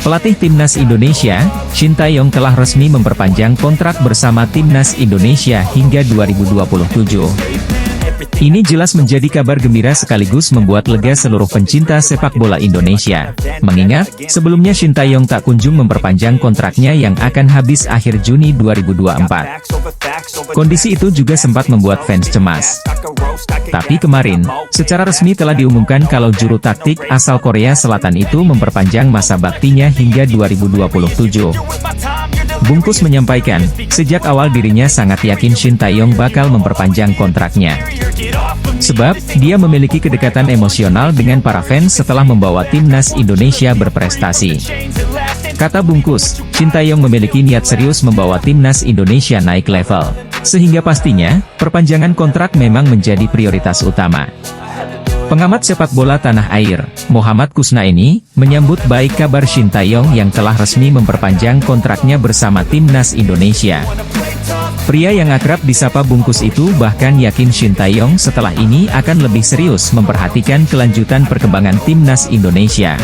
Pelatih Timnas Indonesia, Shin Tae-yong telah resmi memperpanjang kontrak bersama Timnas Indonesia hingga 2027. Ini jelas menjadi kabar gembira sekaligus membuat lega seluruh pencinta sepak bola Indonesia. Mengingat, sebelumnya Shin Tae-yong tak kunjung memperpanjang kontraknya yang akan habis akhir Juni 2024. Kondisi itu juga sempat membuat fans cemas. Tapi kemarin, secara resmi telah diumumkan kalau juru taktik asal Korea Selatan itu memperpanjang masa baktinya hingga 2027. Bungkus menyampaikan, sejak awal dirinya sangat yakin Shin Tae-yong bakal memperpanjang kontraknya. Sebab, dia memiliki kedekatan emosional dengan para fans setelah membawa Timnas Indonesia berprestasi. Kata Bungkus, Shin Tae-yong memiliki niat serius membawa Timnas Indonesia naik level. Sehingga pastinya, perpanjangan kontrak memang menjadi prioritas utama. Pengamat sepak bola tanah air, Muhammad Kusnaini, menyambut baik kabar Shin Tae-yong yang telah resmi memperpanjang kontraknya bersama Timnas Indonesia. Pria yang akrab disapa Bungkus itu bahkan yakin Shin Tae-yong setelah ini akan lebih serius memperhatikan kelanjutan perkembangan Timnas Indonesia.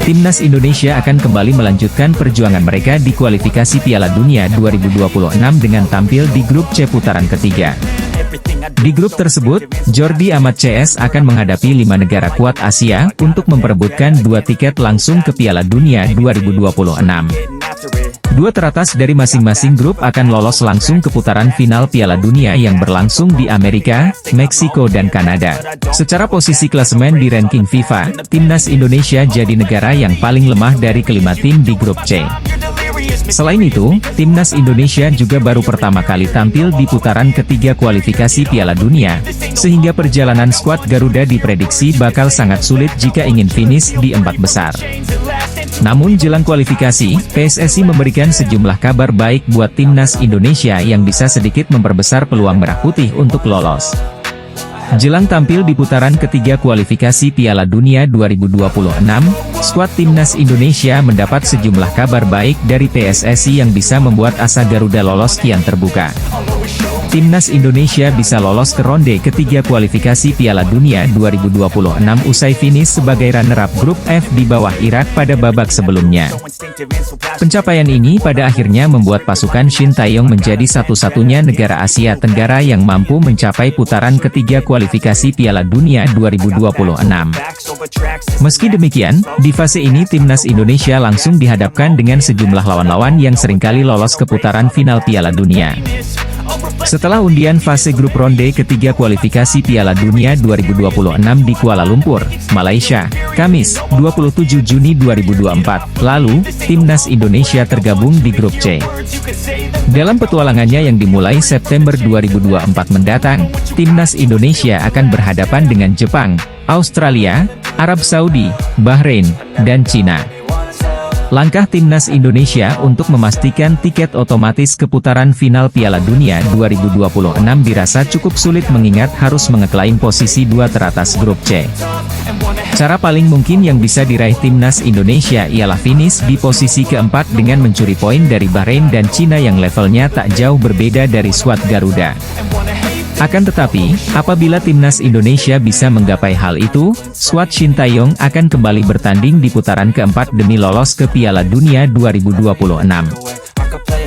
Timnas Indonesia akan kembali melanjutkan perjuangan mereka di kualifikasi Piala Dunia 2026 dengan tampil di grup C putaran ketiga. Di grup tersebut, Jordi Amat CS akan menghadapi 5 negara kuat Asia untuk memperebutkan 2 tiket langsung ke Piala Dunia 2026. 2 teratas dari masing-masing grup akan lolos langsung ke putaran final Piala Dunia yang berlangsung di Amerika, Meksiko dan Kanada. Secara posisi klasemen di ranking FIFA, Timnas Indonesia jadi negara yang paling lemah dari kelima tim di grup C. Selain itu, Timnas Indonesia juga baru pertama kali tampil di putaran ketiga kualifikasi Piala Dunia, sehingga perjalanan skuad Garuda diprediksi bakal sangat sulit jika ingin finish di 4 besar. Namun jelang kualifikasi, PSSI memberikan sejumlah kabar baik buat Timnas Indonesia yang bisa sedikit memperbesar peluang Merah Putih untuk lolos. Jelang tampil di putaran ketiga kualifikasi Piala Dunia 2026, skuad Timnas Indonesia mendapat sejumlah kabar baik dari PSSI yang bisa membuat asa Garuda lolos kian terbuka. Timnas Indonesia bisa lolos ke ronde ketiga kualifikasi Piala Dunia 2026 usai finish sebagai runner-up grup F di bawah Irak pada babak sebelumnya. Pencapaian ini pada akhirnya membuat pasukan Shin Tae-yong menjadi satu-satunya negara Asia Tenggara yang mampu mencapai putaran ketiga kualifikasi Piala Dunia 2026. Meski demikian, di fase ini Timnas Indonesia langsung dihadapkan dengan sejumlah lawan-lawan yang seringkali lolos ke putaran final Piala Dunia. Setelah undian fase grup ronde ketiga kualifikasi Piala Dunia 2026 di Kuala Lumpur, Malaysia, Kamis, 27 Juni 2024, lalu, Timnas Indonesia tergabung di grup C. Dalam petualangannya yang dimulai September 2024 mendatang, Timnas Indonesia akan berhadapan dengan Jepang, Australia, Arab Saudi, Bahrain, dan Cina. Langkah Timnas Indonesia untuk memastikan tiket otomatis ke putaran final Piala Dunia 2026 dirasa cukup sulit mengingat harus mengeklaim posisi 2 teratas grup C. Cara paling mungkin yang bisa diraih Timnas Indonesia ialah finish di posisi keempat dengan mencuri poin dari Bahrain dan Cina yang levelnya tak jauh berbeda dari skuad Garuda. Akan tetapi, apabila Timnas Indonesia bisa menggapai hal itu, skuad Shin Tae-yong akan kembali bertanding di putaran keempat demi lolos ke Piala Dunia 2026.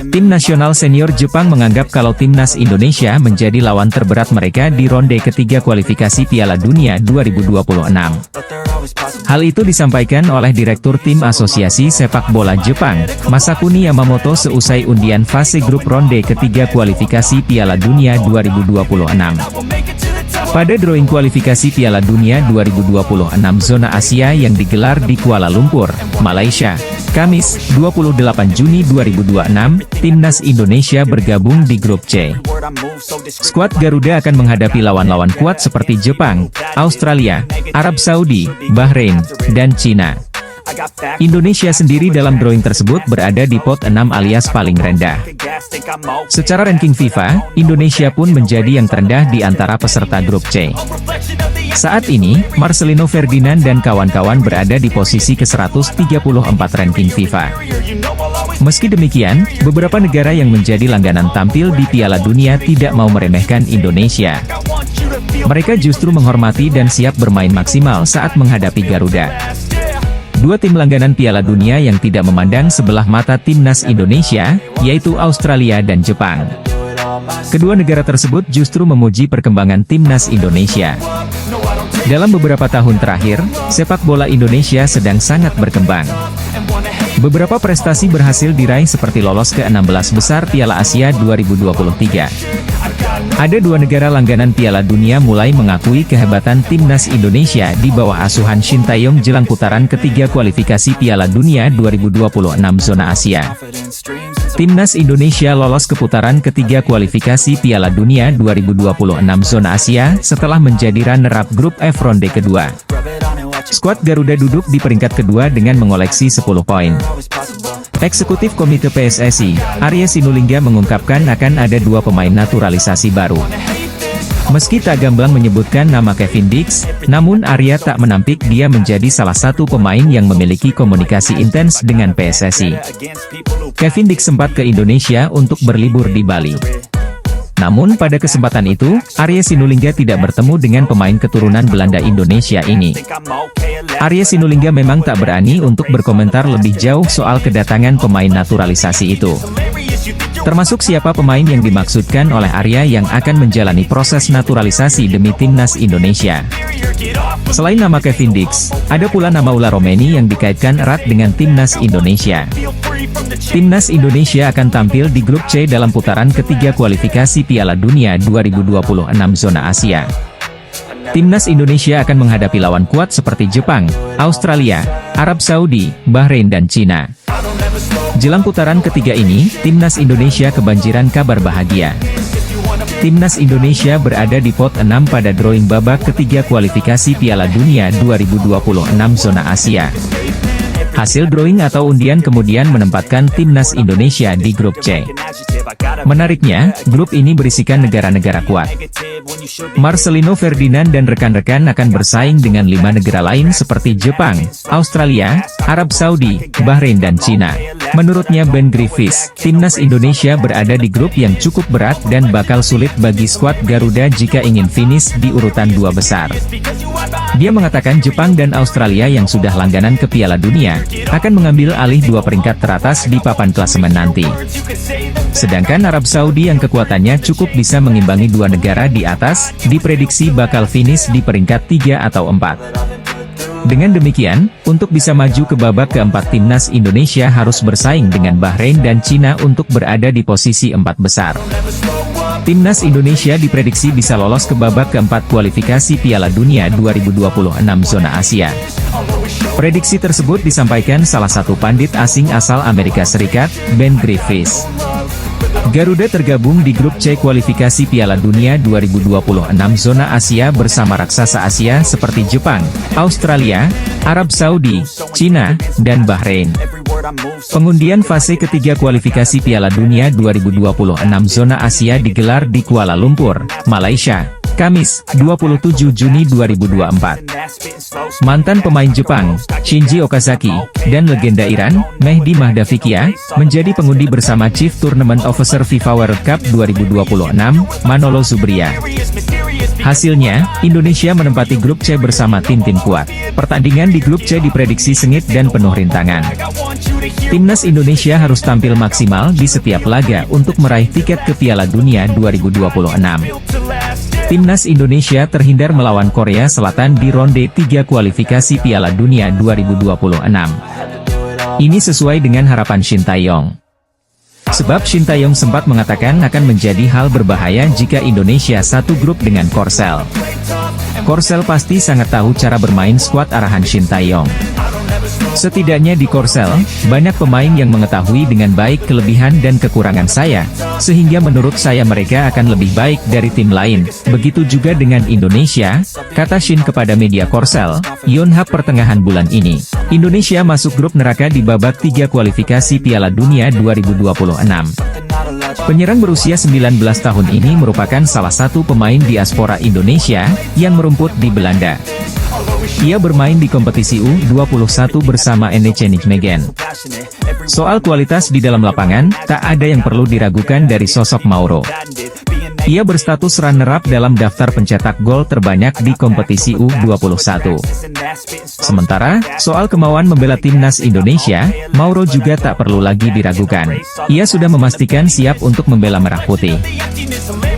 Tim nasional senior Jepang menganggap kalau Timnas Indonesia menjadi lawan terberat mereka di ronde ketiga kualifikasi Piala Dunia 2026. Hal itu disampaikan oleh Direktur Tim Asosiasi Sepak Bola Jepang, Masakuni Yamamoto seusai undian fase grup ronde ketiga kualifikasi Piala Dunia 2026. Pada drawing kualifikasi Piala Dunia 2026 zona Asia yang digelar di Kuala Lumpur, Malaysia, Kamis, 28 Juni 2026, Timnas Indonesia bergabung di grup C. Skuad Garuda akan menghadapi lawan-lawan kuat seperti Jepang, Australia, Arab Saudi, Bahrain, dan Cina. Indonesia sendiri dalam drawing tersebut berada di pot 6 alias paling rendah. Secara ranking FIFA, Indonesia pun menjadi yang terendah di antara peserta grup C. Saat ini, Marcelino Ferdinand dan kawan-kawan berada di posisi ke-134 ranking FIFA. Meski demikian, beberapa negara yang menjadi langganan tampil di Piala Dunia tidak mau meremehkan Indonesia. Mereka justru menghormati dan siap bermain maksimal saat menghadapi Garuda. Dua tim langganan Piala Dunia yang tidak memandang sebelah mata timnas Indonesia, yaitu Australia dan Jepang. Kedua negara tersebut justru memuji perkembangan timnas Indonesia. Dalam beberapa tahun terakhir, sepak bola Indonesia sedang sangat berkembang. Beberapa prestasi berhasil diraih seperti lolos ke 16 besar Piala Asia 2023. Ada dua negara langganan Piala Dunia mulai mengakui kehebatan timnas Indonesia di bawah asuhan Shin Tae-yong jelang putaran ketiga kualifikasi Piala Dunia 2026 zona Asia. Timnas Indonesia lolos ke putaran ketiga kualifikasi Piala Dunia 2026 zona Asia setelah menjadi runner-up grup F ronde kedua. Skuad Garuda duduk di peringkat kedua dengan mengoleksi 10 poin. Eksekutif Komite PSSI, Arya Sinulinga mengungkapkan akan ada dua pemain naturalisasi baru. Meski tak gamblang menyebutkan nama Kevin Dix, namun Arya tak menampik dia menjadi salah satu pemain yang memiliki komunikasi intens dengan PSSI. Kevin Dix sempat ke Indonesia untuk berlibur di Bali. Namun pada kesempatan itu, Arya Sinulinga tidak bertemu dengan pemain keturunan Belanda Indonesia ini. Arya Sinulinga memang tak berani untuk berkomentar lebih jauh soal kedatangan pemain naturalisasi itu. Termasuk siapa pemain yang dimaksudkan oleh Arya yang akan menjalani proses naturalisasi demi timnas Indonesia. Selain nama Kevin Dix, ada pula nama Ula Romeni yang dikaitkan erat dengan timnas Indonesia. Timnas Indonesia akan tampil di grup C dalam putaran ketiga kualifikasi Piala Dunia 2026 zona Asia. Timnas Indonesia akan menghadapi lawan kuat seperti Jepang, Australia, Arab Saudi, Bahrain dan Cina. Jelang putaran ketiga ini, timnas Indonesia kebanjiran kabar bahagia. Timnas Indonesia berada di pot 6 pada drawing babak ketiga kualifikasi Piala Dunia 2026 zona Asia. Hasil drawing atau undian kemudian menempatkan timnas Indonesia di grup C. Menariknya, grup ini berisikan negara-negara kuat. Marcelino Ferdinand dan rekan-rekan akan bersaing dengan 5 negara lain seperti Jepang, Australia, Arab Saudi, Bahrain dan Cina. Menurutnya Ben Griffiths, timnas Indonesia berada di grup yang cukup berat dan bakal sulit bagi skuad Garuda jika ingin finish di urutan 2 besar. Dia mengatakan Jepang dan Australia yang sudah langganan ke Piala Dunia, akan mengambil alih 2 peringkat teratas di papan klasemen nanti. Sedangkan Arab Saudi yang kekuatannya cukup bisa mengimbangi 2 negara di atas, diprediksi bakal finish di peringkat 3 atau 4. Dengan demikian, untuk bisa maju ke babak keempat timnas Indonesia harus bersaing dengan Bahrain dan Cina untuk berada di posisi 4 besar. Timnas Indonesia diprediksi bisa lolos ke babak keempat kualifikasi Piala Dunia 2026 zona Asia. Prediksi tersebut disampaikan salah satu pandit asing asal Amerika Serikat, Ben Griffiths. Garuda tergabung di grup C kualifikasi Piala Dunia 2026 zona Asia bersama raksasa Asia seperti Jepang, Australia, Arab Saudi, Cina, dan Bahrain. Pengundian fase ketiga kualifikasi Piala Dunia 2026 zona Asia digelar di Kuala Lumpur, Malaysia, Kamis, 27 Juni 2024. Mantan pemain Jepang, Shinji Okazaki, dan legenda Iran, Mehdi Mahdavikia, menjadi pengundi bersama Chief Tournament Officer FIFA World Cup 2026, Manolo Zubria. Hasilnya, Indonesia menempati grup C bersama tim-tim kuat. Pertandingan di grup C diprediksi sengit dan penuh rintangan. Timnas Indonesia harus tampil maksimal di setiap laga untuk meraih tiket ke Piala Dunia 2026. Timnas Indonesia terhindar melawan Korea Selatan di ronde 3 kualifikasi Piala Dunia 2026. Ini sesuai dengan harapan Shin Tae-yong. Sebab Shin Tae-yong sempat mengatakan akan menjadi hal berbahaya jika Indonesia satu grup dengan Korsel. Korsel pasti sangat tahu cara bermain skuad arahan Shin Tae-yong. Setidaknya di Korsel, banyak pemain yang mengetahui dengan baik kelebihan dan kekurangan saya, sehingga menurut saya mereka akan lebih baik dari tim lain. Begitu juga dengan Indonesia, kata Shin kepada media Korsel, Yonhap pertengahan bulan ini. Indonesia masuk grup neraka di babak 3 kualifikasi Piala Dunia 2026. Penyerang berusia 19 tahun ini merupakan salah satu pemain diaspora Indonesia, yang merumput di Belanda. Ia bermain di kompetisi U21 bersama NEC Nijmegen. Soal kualitas di dalam lapangan, tak ada yang perlu diragukan dari sosok Mauro. Ia berstatus runner-up dalam daftar pencetak gol terbanyak di kompetisi U21. Sementara, soal kemauan membela timnas Indonesia, Mauro juga tak perlu lagi diragukan. Ia sudah memastikan siap untuk membela Merah Putih.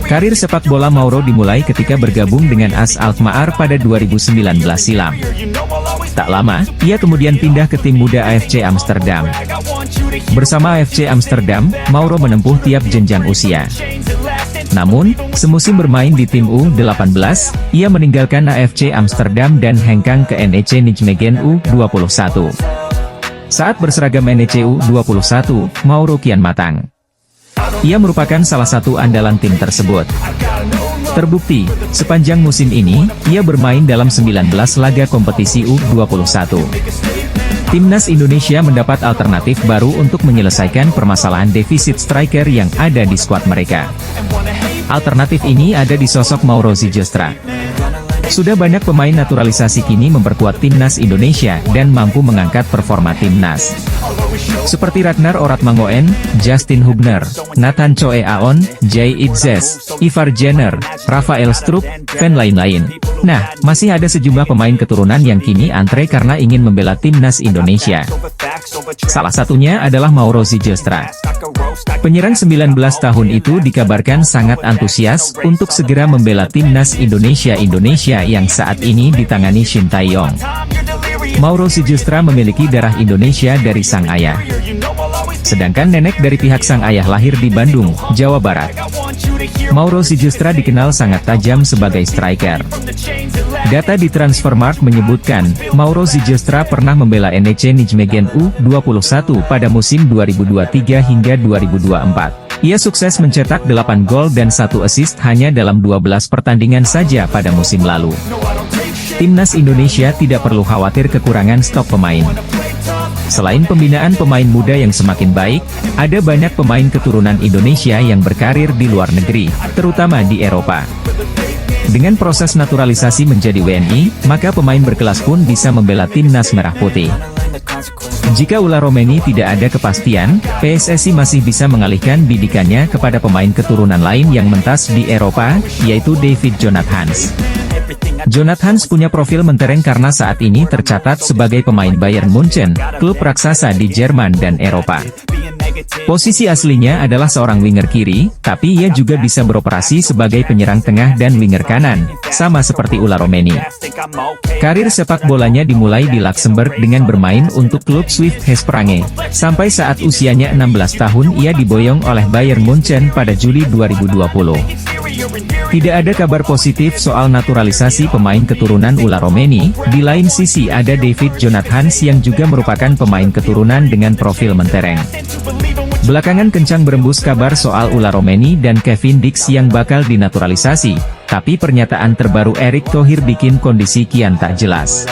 Karir sepak bola Mauro dimulai ketika bergabung dengan AS Alkmaar pada 2019 silam. Tak lama, ia kemudian pindah ke tim muda AFC Amsterdam. Bersama AFC Amsterdam, Mauro menempuh tiap jenjang usia. Namun, semusim bermain di tim U18, ia meninggalkan AFC Amsterdam dan hengkang ke NEC Nijmegen U21. Saat berseragam NEC U21, Mauro kian matang. Ia merupakan salah satu andalan tim tersebut. Terbukti, sepanjang musim ini, ia bermain dalam 19 laga kompetisi U21. Timnas Indonesia mendapat alternatif baru untuk menyelesaikan permasalahan defisit striker yang ada di skuad mereka. Alternatif ini ada di sosok Mauro Zylstra. Sudah banyak pemain naturalisasi kini memperkuat timnas Indonesia dan mampu mengangkat performa timnas. Seperti Ragnar Oratmangoen, Justin Hubner, Nathan Choe Aon, Jay Itzes, Ivar Jenner, Rafael Strupp, dan lain-lain. Nah, masih ada sejumlah pemain keturunan yang kini antre karena ingin membela timnas Indonesia. Salah satunya adalah Mauro Zylstra. Penyerang 19 tahun itu dikabarkan sangat antusias untuk segera membela timnas Indonesia yang saat ini ditangani Shin Tae-yong. Mauro Zylstra memiliki darah Indonesia dari sang ayah. Sedangkan nenek dari pihak sang ayah lahir di Bandung, Jawa Barat. Mauro Zylstra dikenal sangat tajam sebagai striker. Data di Transfermarkt menyebutkan, Mauro Zylstra pernah membela NEC Nijmegen U21 pada musim 2023 hingga 2024. Ia sukses mencetak 8 gol dan 1 assist hanya dalam 12 pertandingan saja pada musim lalu. Timnas Indonesia tidak perlu khawatir kekurangan stok pemain. Selain pembinaan pemain muda yang semakin baik, ada banyak pemain keturunan Indonesia yang berkarir di luar negeri, terutama di Eropa. Dengan proses naturalisasi menjadi WNI, maka pemain berkelas pun bisa membela timnas Merah Putih. Jika ulah Romeni tidak ada kepastian, PSSI masih bisa mengalihkan bidikannya kepada pemain keturunan lain yang mentas di Eropa, yaitu David Jonathans. Jonathans punya profil mentereng karena saat ini tercatat sebagai pemain Bayern Munchen, klub raksasa di Jerman dan Eropa. Posisi aslinya adalah seorang winger kiri, tapi ia juga bisa beroperasi sebagai penyerang tengah dan winger kanan, sama seperti Ulah Romeni. Karir sepak bolanya dimulai di Luxembourg dengan bermain untuk klub Swift Hesperange. Sampai saat usianya 16 tahun ia diboyong oleh Bayern Munchen pada Juli 2020. Tidak ada kabar positif soal naturalisasi pemain keturunan Ulah Romeni. Di lain sisi ada David Jonathans yang juga merupakan pemain keturunan dengan profil mentereng. Belakangan kencang berembus kabar soal Ulah Romeni dan Kevin Dix yang bakal dinaturalisasi, tapi pernyataan terbaru Erick Thohir bikin kondisi kian tak jelas.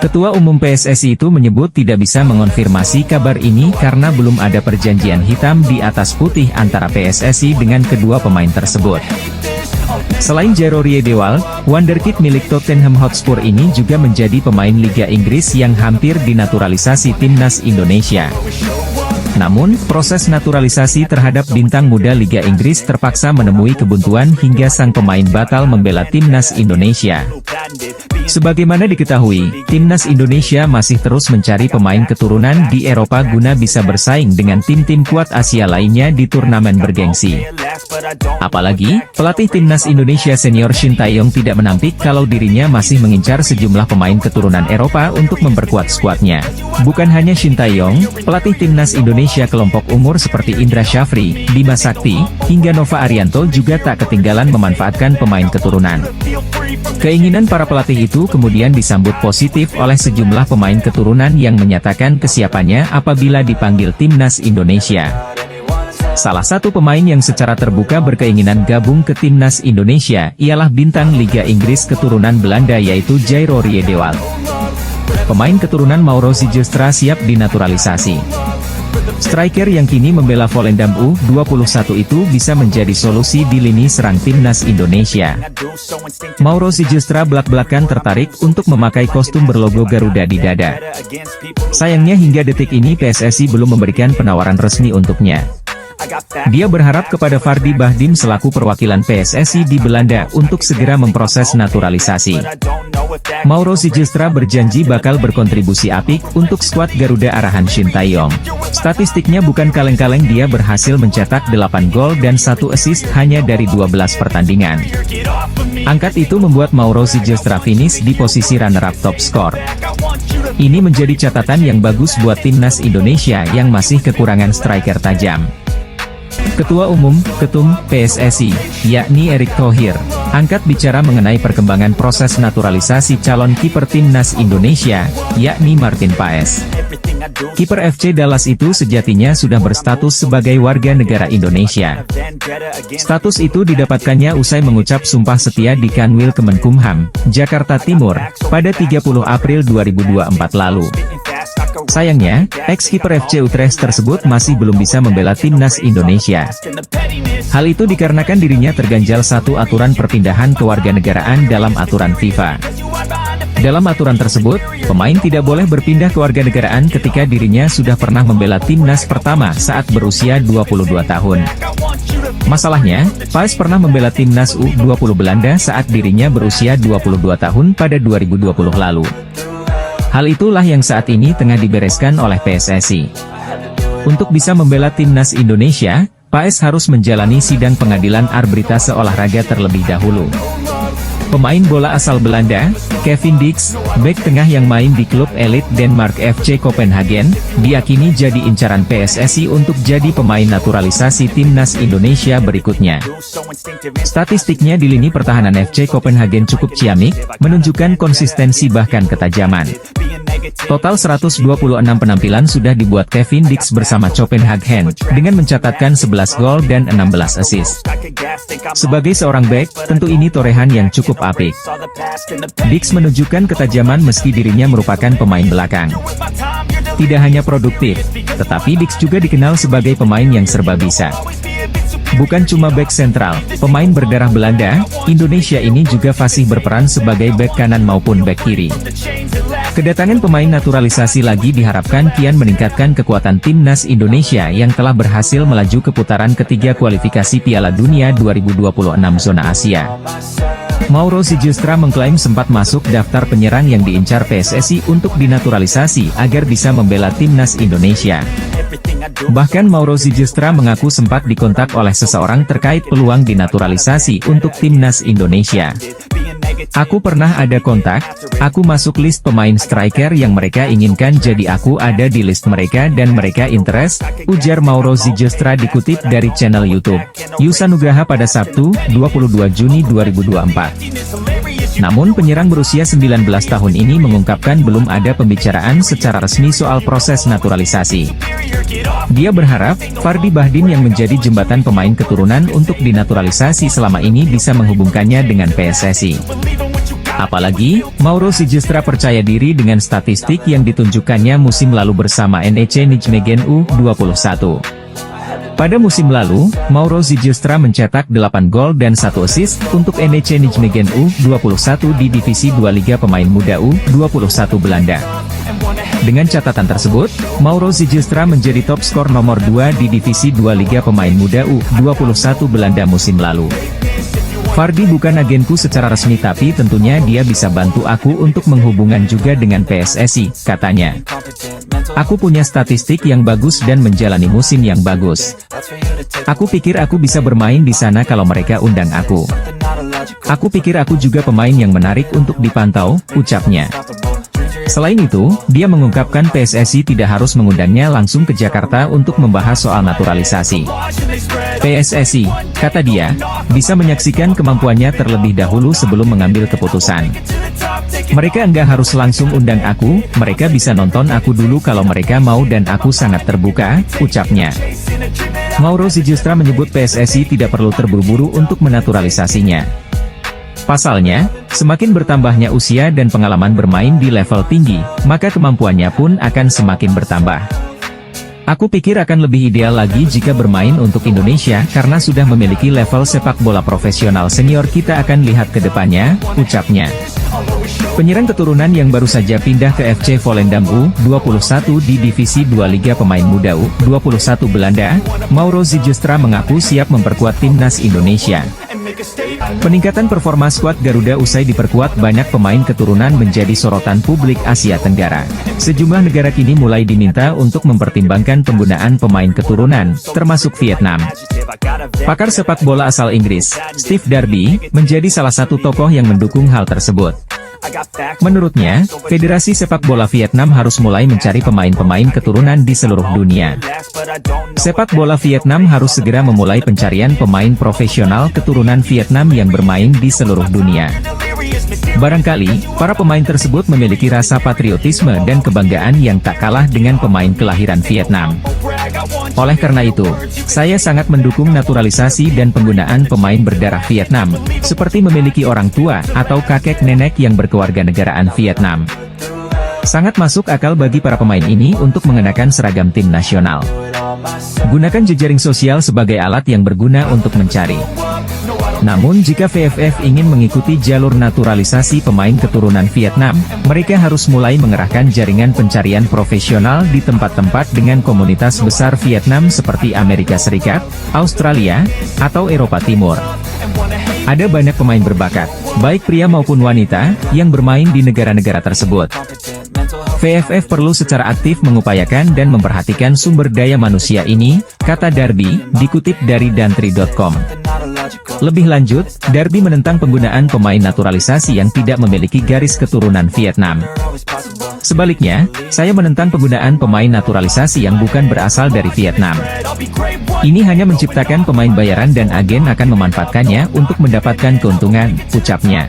Ketua Umum PSSI itu menyebut tidak bisa mengonfirmasi kabar ini karena belum ada perjanjian hitam di atas putih antara PSSI dengan kedua pemain tersebut. Selain Jairo Riedewald, wonderkid milik Tottenham Hotspur ini juga menjadi pemain Liga Inggris yang hampir dinaturalisasi timnas Indonesia. Namun, proses naturalisasi terhadap bintang muda Liga Inggris terpaksa menemui kebuntuan hingga sang pemain batal membela timnas Indonesia. Sebagaimana diketahui, timnas Indonesia masih terus mencari pemain keturunan di Eropa guna bisa bersaing dengan tim-tim kuat Asia lainnya di turnamen bergengsi. Apalagi, pelatih timnas Indonesia senior Shin Tae-yong tidak menampik kalau dirinya masih mengincar sejumlah pemain keturunan Eropa untuk memperkuat skuadnya. Bukan hanya Shin Tae-yong, pelatih timnas Indonesia kelompok umur seperti Indra Syafri, Bima Sakti, hingga Nova Arianto juga tak ketinggalan memanfaatkan pemain keturunan. Keinginan para pelatih itu kemudian disambut positif oleh sejumlah pemain keturunan yang menyatakan kesiapannya apabila dipanggil timnas Indonesia. Salah satu pemain yang secara terbuka berkeinginan gabung ke timnas Indonesia ialah bintang Liga Inggris keturunan Belanda yaitu Jairo Riedewald. Pemain keturunan Mauro Zylstra siap dinaturalisasi. Striker yang kini membela Volendam U21 itu bisa menjadi solusi di lini serang timnas Indonesia. Mauro Zylstra belak-belakan tertarik untuk memakai kostum berlogo Garuda di dada. Sayangnya hingga detik ini PSSI belum memberikan penawaran resmi untuknya. Dia berharap kepada Fardy Bahdim selaku perwakilan PSSI di Belanda untuk segera memproses naturalisasi. Mauro Sijilstra berjanji bakal berkontribusi apik untuk skuad Garuda arahan Shin Tae-yong. Statistiknya bukan kaleng-kaleng, dia berhasil mencetak 8 gol dan 1 assist hanya dari 12 pertandingan. Angkat itu membuat Mauro Sijilstra finish di posisi runner-up top skor. Ini menjadi catatan yang bagus buat timnas Indonesia yang masih kekurangan striker tajam. Ketua Umum, Ketum, PSSI, yakni Erick Thohir, angkat bicara mengenai perkembangan proses naturalisasi calon kiper timnas Indonesia, yakni Martin Paes. Kiper FC Dallas itu sejatinya sudah berstatus sebagai warga negara Indonesia. Status itu didapatkannya usai mengucap sumpah setia di Kanwil Kemenkumham, Jakarta Timur, pada 30 April 2024 lalu. Sayangnya, ex-kiper FC Utrecht tersebut masih belum bisa membela timnas Indonesia. Hal itu dikarenakan dirinya terganjal satu aturan perpindahan kewarganegaraan dalam aturan FIFA. Dalam aturan tersebut, pemain tidak boleh berpindah kewarganegaraan ketika dirinya sudah pernah membela timnas pertama saat berusia 22 tahun. Masalahnya, Paes pernah membela timnas U20 Belanda saat dirinya berusia 22 tahun pada 2020 lalu. Hal itulah yang saat ini tengah dibereskan oleh PSSI. Untuk bisa membela timnas Indonesia, Paes harus menjalani sidang pengadilan arbitrase olahraga terlebih dahulu. Pemain bola asal Belanda, Kevin Dix, bek tengah yang main di klub elit Denmark FC Copenhagen, diyakini jadi incaran PSSI untuk jadi pemain naturalisasi timnas Indonesia berikutnya. Statistiknya di lini pertahanan FC Copenhagen cukup ciamik, menunjukkan konsistensi bahkan ketajaman. Total 126 penampilan sudah dibuat Kevin Dix bersama Copenhagen, dengan mencatatkan 11 gol dan 16 assist. Sebagai seorang bek, tentu ini torehan yang cukup apik. Dix menunjukkan ketajaman meski dirinya merupakan pemain belakang. Tidak hanya produktif, tetapi Dix juga dikenal sebagai pemain yang serba bisa. Bukan cuma bek sentral, pemain berdarah Belanda, Indonesia ini juga fasih berperan sebagai bek kanan maupun bek kiri. Kedatangan pemain naturalisasi lagi diharapkan kian meningkatkan kekuatan timnas Indonesia yang telah berhasil melaju ke putaran ketiga kualifikasi Piala Dunia 2026 zona Asia. Mauro Sijilstra mengklaim sempat masuk daftar penyerang yang diincar PSSI untuk dinaturalisasi agar bisa membela timnas Indonesia. Bahkan Mauro Sijilstra mengaku sempat dikontak oleh seseorang terkait peluang dinaturalisasi untuk timnas Indonesia. Aku pernah ada kontak, aku masuk list pemain striker yang mereka inginkan, jadi aku ada di list mereka dan mereka interest, ujar Mauro Sijilstra dikutip dari channel YouTube Yusa Nugraha pada Sabtu, 22 Juni 2024. Namun penyerang berusia 19 tahun ini mengungkapkan belum ada pembicaraan secara resmi soal proses naturalisasi. Dia berharap, Fardy Bahdim yang menjadi jembatan pemain keturunan untuk dinaturalisasi selama ini bisa menghubungkannya dengan PSSI. Apalagi, Mauro Sijilstra percaya diri dengan statistik yang ditunjukkannya musim lalu bersama NEC Nijmegen U21. Pada musim lalu, Mauro Sijilstra mencetak 8 gol dan 1 assist untuk NEC Nijmegen U21 di Divisi 2 Liga Pemain Muda U21 Belanda. Dengan catatan tersebut, Mauro Sijilstra menjadi top skor nomor 2 di Divisi 2 Liga Pemain Muda U21 Belanda musim lalu. Fardy bukan agenku secara resmi, tapi tentunya dia bisa bantu aku untuk menghubungkan juga dengan PSSI, katanya. Aku punya statistik yang bagus dan menjalani musim yang bagus. Aku pikir aku bisa bermain di sana kalau mereka undang aku. Aku pikir aku juga pemain yang menarik untuk dipantau, ucapnya. Selain itu, dia mengungkapkan PSSI tidak harus mengundangnya langsung ke Jakarta untuk membahas soal naturalisasi. PSSI, kata dia, bisa menyaksikan kemampuannya terlebih dahulu sebelum mengambil keputusan. Mereka enggak harus langsung undang aku, mereka bisa nonton aku dulu kalau mereka mau dan aku sangat terbuka, ucapnya. Mauro Sijilstra menyebut PSSI tidak perlu terburu-buru untuk menaturalisasinya. Pasalnya, semakin bertambahnya usia dan pengalaman bermain di level tinggi, maka kemampuannya pun akan semakin bertambah. Aku pikir akan lebih ideal lagi jika bermain untuk Indonesia karena sudah memiliki level sepak bola profesional senior. Kita akan lihat ke depannya, ucapnya. Penyerang keturunan yang baru saja pindah ke FC Volendam U21 di Divisi 2 Liga Pemain Muda U21 Belanda, Mauro Zijustra mengaku siap memperkuat timnas Indonesia. Peningkatan performa skuad Garuda usai diperkuat banyak pemain keturunan menjadi sorotan publik Asia Tenggara. Sejumlah negara kini mulai diminta untuk mempertimbangkan penggunaan pemain keturunan, termasuk Vietnam. Pakar sepak bola asal Inggris, Steve Darby, menjadi salah satu tokoh yang mendukung hal tersebut. Menurutnya, Federasi Sepak Bola Vietnam harus mulai mencari pemain-pemain keturunan di seluruh dunia. Sepak bola Vietnam harus segera memulai pencarian pemain profesional keturunan Vietnam yang bermain di seluruh dunia. Barangkali, para pemain tersebut memiliki rasa patriotisme dan kebanggaan yang tak kalah dengan pemain kelahiran Vietnam. Oleh karena itu, saya sangat mendukung naturalisasi dan penggunaan pemain berdarah Vietnam, seperti memiliki orang tua atau kakek nenek yang berkewarganegaraan Vietnam. Sangat masuk akal bagi para pemain ini untuk mengenakan seragam tim nasional. Gunakan jejaring sosial sebagai alat yang berguna untuk mencari. Namun jika VFF ingin mengikuti jalur naturalisasi pemain keturunan Vietnam, mereka harus mulai mengerahkan jaringan pencarian profesional di tempat-tempat dengan komunitas besar Vietnam seperti Amerika Serikat, Australia, atau Eropa Timur. Ada banyak pemain berbakat, baik pria maupun wanita, yang bermain di negara-negara tersebut. VFF perlu secara aktif mengupayakan dan memperhatikan sumber daya manusia ini, kata Darby, dikutip dari dantri.com. Lebih lanjut, Darby menentang penggunaan pemain naturalisasi yang tidak memiliki garis keturunan Vietnam. Sebaliknya, saya menentang penggunaan pemain naturalisasi yang bukan berasal dari Vietnam. Ini hanya menciptakan pemain bayaran dan agen akan memanfaatkannya untuk mendapatkan keuntungan, ucapnya.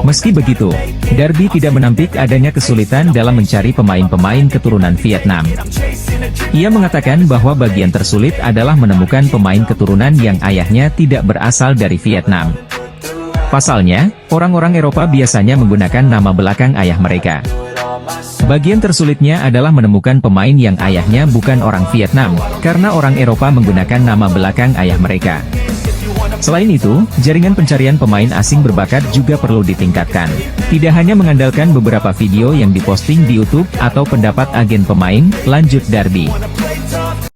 Meski begitu, Darby tidak menampik adanya kesulitan dalam mencari pemain-pemain keturunan Vietnam. Ia mengatakan bahwa bagian tersulit adalah menemukan pemain keturunan yang ayahnya tidak berasal dari Vietnam. Pasalnya, orang-orang Eropa biasanya menggunakan nama belakang ayah mereka. Bagian tersulitnya adalah menemukan pemain yang ayahnya bukan orang Vietnam, karena orang Eropa menggunakan nama belakang ayah mereka. Selain itu, jaringan pencarian pemain asing berbakat juga perlu ditingkatkan. Tidak hanya mengandalkan beberapa video yang diposting di YouTube atau pendapat agen pemain, lanjut Darby.